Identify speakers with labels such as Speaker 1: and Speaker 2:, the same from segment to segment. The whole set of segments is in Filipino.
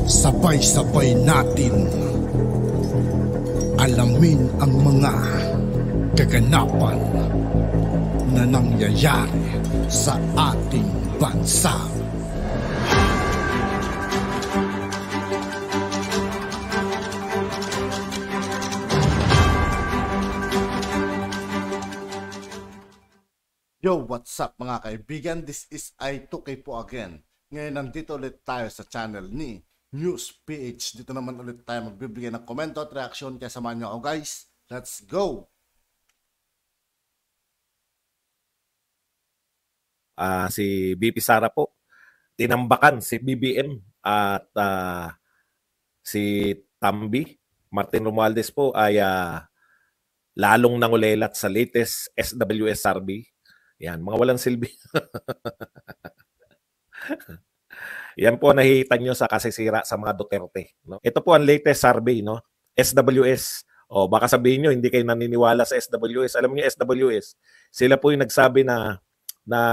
Speaker 1: Sabay-sabay natin alamin ang mga kaganapan na nangyayari sa ating bansa.
Speaker 2: Yo, what's up mga kaibigan? This is I2K po again. Ngayon nandito ulit tayo sa channel ni News PH. Dito naman ulit tayo magbibigay ng komento at reaksyon. Kaya samahan nyo ako guys. Let's go!
Speaker 3: Si BP Sara po, tinambakan si BBM at si Tambi, Martin Romualdez po ay lalong nangulelat sa latest SWS survey. Yan, mga walang silbi. Yan po nakikita nyo sa kasisira sa mga Duterte. No? Ito po ang latest survey, no? SWS. O baka sabihin nyo, hindi kayo naniniwala sa SWS. Alam niyo SWS, sila po yung nagsabi na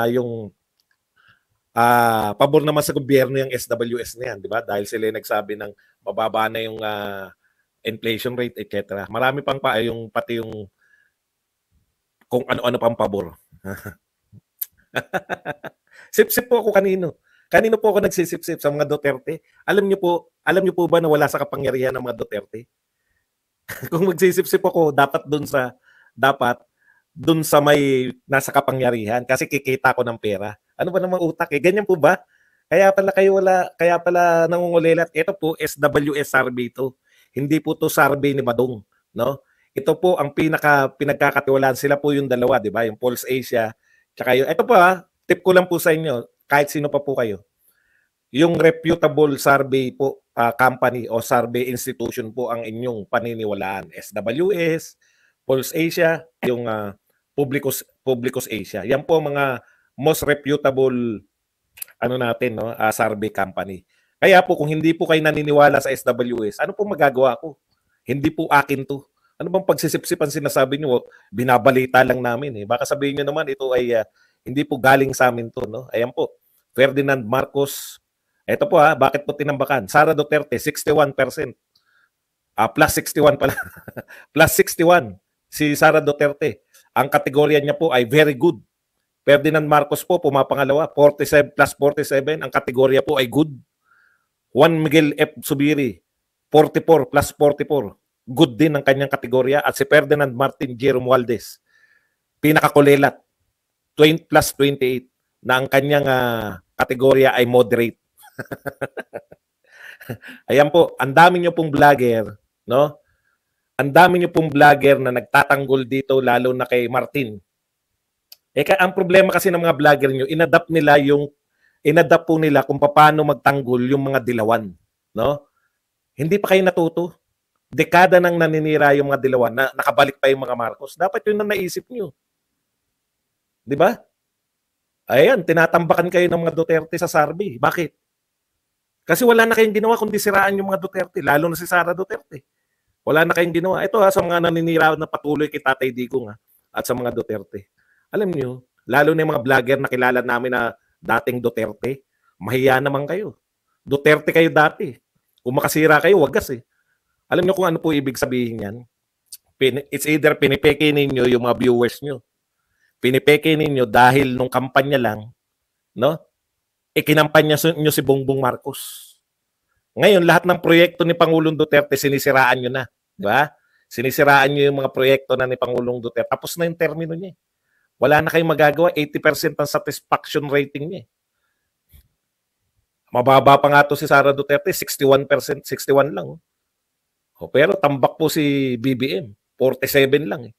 Speaker 3: yung pabor naman sa gobyerno yung SWS na yan, di ba? Dahil sila yung nagsabi ng mababa na yung inflation rate, etc. Marami pang pati yung kung ano-ano pang pabor. Sip-sip po ako kanino. Kanino po ako nagsisip-sip sa mga Duterte? Alam niyo po ba na wala sa kapangyarihan ng mga Duterte? Kung magsisip-sip ako, dapat dun sa may nasa kapangyarihan kasi kikita ko ng pera. Ano ba namang utak eh? Ganyan po ba? Kaya pala nangungulilat. Ito po SWS survey to. Hindi po to survey ni Badong, no? Ito po ang pinagkakatiwalaan, sila po yung dalawa, di ba? Yung Pulse Asia, tsaka yung, ito po tip ko lang po sa inyo, kahit sino pa po kayo. Yung reputable survey po, company o survey institution po ang inyong paniniwalaan. SWS, Pulse Asia, yung Publicus Asia. Yan po mga most reputable survey company. Kaya po kung hindi po kayo naniniwala sa SWS, ano po magagawa ko? Hindi po akin to. Ano bang pagsisipsipan sinasabi niyo? Binabalita lang namin eh. Baka sabihin niyo naman ito ay hindi po galing sa amin to, no? Ayan po. Ferdinand Marcos. Ito po bakit po tinambakan? Sara Duterte 61%. Plus 61 pala. Plus 61 si Sara Duterte. Ang kategorya niya po ay very good. Ferdinand Marcos po pumapangalawa, 47 plus 47. Ang kategorya po ay good. Juan Miguel F. Zubiri, 44 plus 44. Good din ang kanyang kategorya. At si Ferdinand Martin J. Romualdez, pinakakulelat, 20 plus 28, na ang kanyang kategorya ay moderate. Ayan po, ang dami nyo pong vlogger, no? Ang dami nyo pong vlogger na nagtatanggol dito, lalo na kay Martin. Ang problema kasi ng mga vlogger nyo, inadapt po nila kung paano magtanggol yung mga dilawan, no? Hindi pa kayo natuto. Dekada nang naninira yung mga dilawan na nakabalik pa yung mga Marcos. Dapat yun na naisip nyo. Di ba? Ayan, tinatambakan kayo ng mga Duterte sa survey. Bakit? Kasi wala na kayong ginawa kundi siraan yung mga Duterte, lalo na si Sara Duterte. Wala na kayong ginawa. Ito sa mga naninira na patuloy kay Tatay Digong at sa mga Duterte. Alam nyo, lalo na yung mga vlogger na kilala namin na dating Duterte, mahiya naman kayo. Duterte kayo dati. Kung makasira kayo, wagas eh. Alam nyo kung ano po ibig sabihin yan? It's either pinipeke ninyo yung mga viewers nyo. Pinipeke ninyo dahil nung kampanya lang, no? Ikinampanya nyo si Bongbong Marcos. Ngayon, lahat ng proyekto ni Pangulong Duterte, sinisiraan nyo na. Diba? Sinisiraan nyo yung mga proyekto na ni Pangulong Duterte. Tapos na yung termino niya. Wala na kayong magagawa. 80% ang satisfaction rating niya. Mababa pa nga to si Sara Duterte, 61%, 61 lang. Pero tambak po si BBM, 47 lang.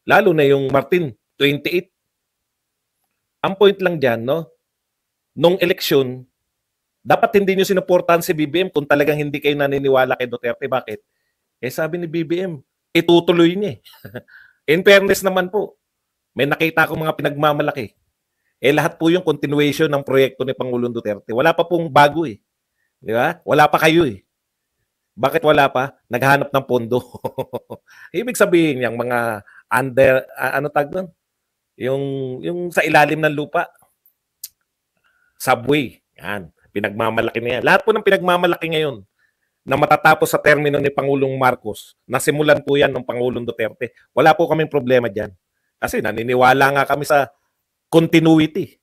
Speaker 3: Lalo na yung Martin, 28. Ang point lang dyan, no? Nung eleksyon, dapat hindi nyo sinuportahan si BBM kung talagang hindi kayo naniniwala kay Duterte. Bakit? Sabi ni BBM, itutuloy niya. In fairness naman po, may nakita akong mga pinagmamalaki. Lahat po yung continuation ng proyekto ni Pangulong Duterte. Wala pa pong bago eh. Di ba? Wala pa kayo eh. Bakit wala pa? Naghahanap ng pondo. Ibig sabihin yung mga under, ano tag doon? Yung sa ilalim ng lupa. Subway. Yan. Pinagmamalaki na yan. Lahat po ng pinagmamalaki ngayon na matatapos sa termino ni Pangulong Marcos, nasimulan po yan ng Pangulong Duterte. Wala po kaming problema dyan. Kasi naniniwala nga kami sa continuity.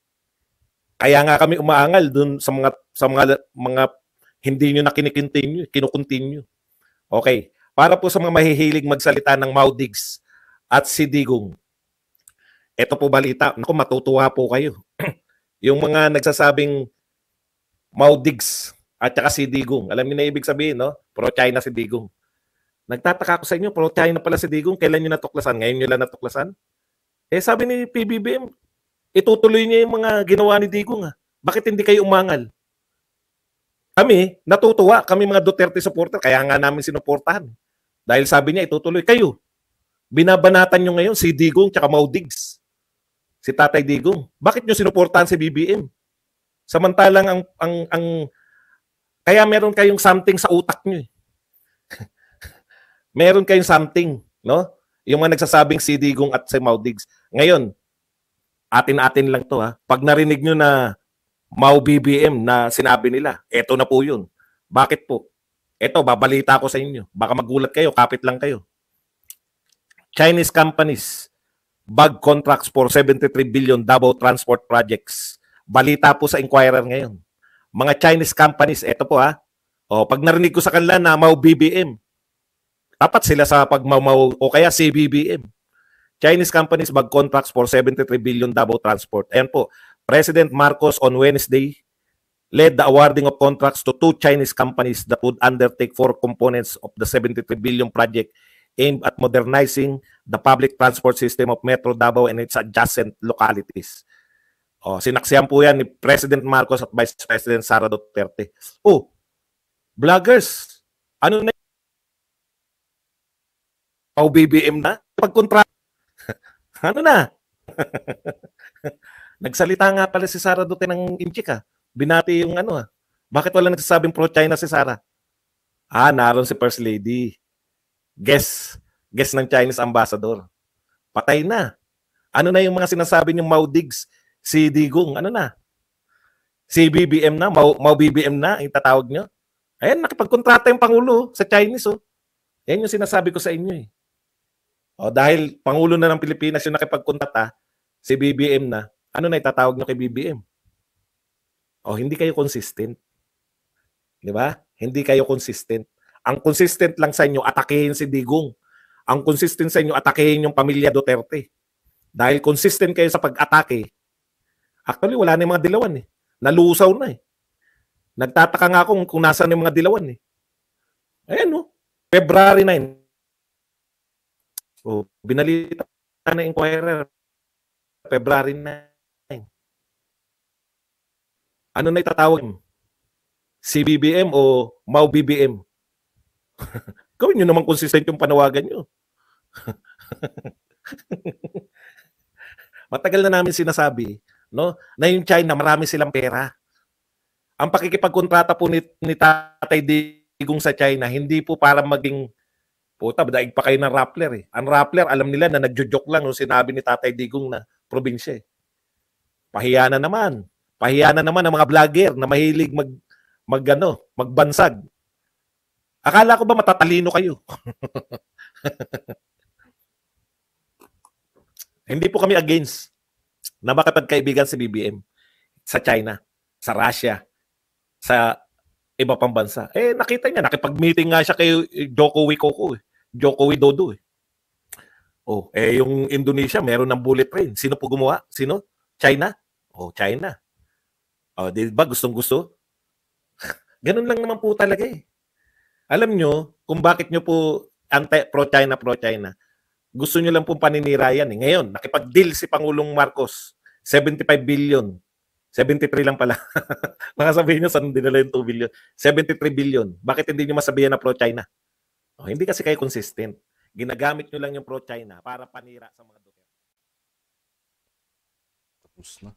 Speaker 3: Kaya nga kami umaangal dun sa mga hindi nyo na kinukontinue. Okay. Para po sa mga mahihilig magsalita ng Maudigs at si Digong, ito po balita. Naku, matutuwa po kayo. Yung mga nagsasabing Maudigs at saka si Digong, alam niyo na ibig sabihin, no? Pro-China si Digong. Nagtataka ako sa inyo, pro-China pala si Digong. Kailan nyo natuklasan? Ngayon nyo lang natuklasan? Eh sabi ni PBBM, itutuloy niya yung mga ginawa ni Digong. Bakit hindi kayo umangal? Kami, natutuwa. Kami mga Duterte supporter, kaya nga namin sinuportahan. Dahil sabi niya, itutuloy kayo. Binabanatan nyo ngayon si Digong tsaka Maudigs. Si Tatay Digong. Bakit nyo sinuportahan si BBM? Samantalang kaya meron kayong something sa utak nyo. Meron kayong something, no? Yung mga nagsasabing si Digong at si Maudigs. Ngayon, atin-atin lang to ha. Pag narinig nyo na Mau BBM na sinabi nila, eto na po yun. Bakit po? Eto, babalita ko sa inyo. Baka magulat kayo, kapit lang kayo. Chinese companies bag contracts for 73 billion Davao Transport Projects. Balita po sa Inquirer ngayon. Mga Chinese companies, eto po ha. O, pag narinig ko sa kanila na Mau BBM, tapat sila sa pagmamau o kaya CBBM. Chinese companies bag contracts for 73 billion Davao Transport. Ayan po, President Marcos on Wednesday led the awarding of contracts to 2 Chinese companies that would undertake 4 components of the 73 billion project aimed at modernizing the public transport system of Metro Davao and its adjacent localities. Oh, sinaksihan po yan ni President Marcos at Vice President Sara Duterte. Oh, vloggers, ano na Mau BBM na? Pagkontrata. Ano na? Nagsalita nga pala si Sara Duterte ng inchik ha. Binati yung ano ha. Bakit wala nagsasabing pro-China si Sara? Naroon si First Lady. Guess ng Chinese ambassador. Patay na. Ano na yung mga sinasabi niyong Maudigs, si Digong, ano na? Si BBM na, Mau BBM na, yung tatawag niyo. Ayan, nakipagkontrata yung Pangulo sa Chinese. Oh. Yan yung sinasabi ko sa inyo eh. O, dahil Pangulo na ng Pilipinas yung nakipagkontrata, si BBM na, ano na itatawag niyo kay BBM? O, hindi kayo consistent. Di ba? Hindi kayo consistent. Ang consistent lang sa inyo, atakehin si Digong. Ang consistent sa inyo, atakehin yung pamilya Duterte. Dahil consistent kayo sa pag-atake, actually, wala na yung mga dilawan eh. Nalusaw na eh. Nagtataka nga ako kung nasaan yung mga dilawan eh. Ayan no, February 9. So, binalita na Inquirer, February 9. Ano na itatawag mo? CBBM o Mau BBM? Gawin nyo naman consistent yung panawagan nyo. Matagal na namin sinasabi, no, na yung China, marami silang pera. Ang pakikipagkontrata po ni Tatay Digong sa China, hindi po para maging, puta, daig pa kayo ng Rappler eh. Ang Rappler, alam nila na nagjo-joke lang nung sinabi ni Tatay Digong na probinsya eh. Pahiya na naman. Pahiya na naman ang mga vlogger na mahilig magbansag. Akala ko ba matatalino kayo? Hindi po kami against na makapagkaibigan si BBM sa China, sa Russia, sa iba pang bansa. Eh, nakita niya, nakipag-meeting nga siya kay Joko Widodo eh. Joko Widodo eh. Oh, eh yung Indonesia, meron ng bullet train. Sino po gumawa? Sino? China? Oh, China. Oh, di ba gustong-gusto? Ganun lang naman po talaga eh. Alam nyo kung bakit nyo po pro-China. Gusto nyo lang pong paninira yan eh. Ngayon, nakipag-deal si Pangulong Marcos. 75 billion. 73 lang pala. Baka sabihin nyo, saan dinala yung 2 billion? 73 billion. Bakit hindi nyo masabihan na pro-China? Oh, hindi kasi kayo consistent. Ginagamit nyo lang yung pro-China para panira sa mga Duterte.
Speaker 2: Tapos na.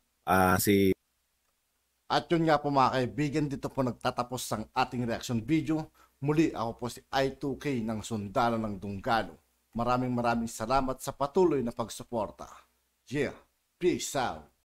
Speaker 1: At yun nga po mga kaibigan, dito po nagtatapos ang ating reaction video. Muli ako po si I2K ng Sundalo ng Dunggalo. Maraming salamat sa patuloy na pagsuporta. Yeah, peace out.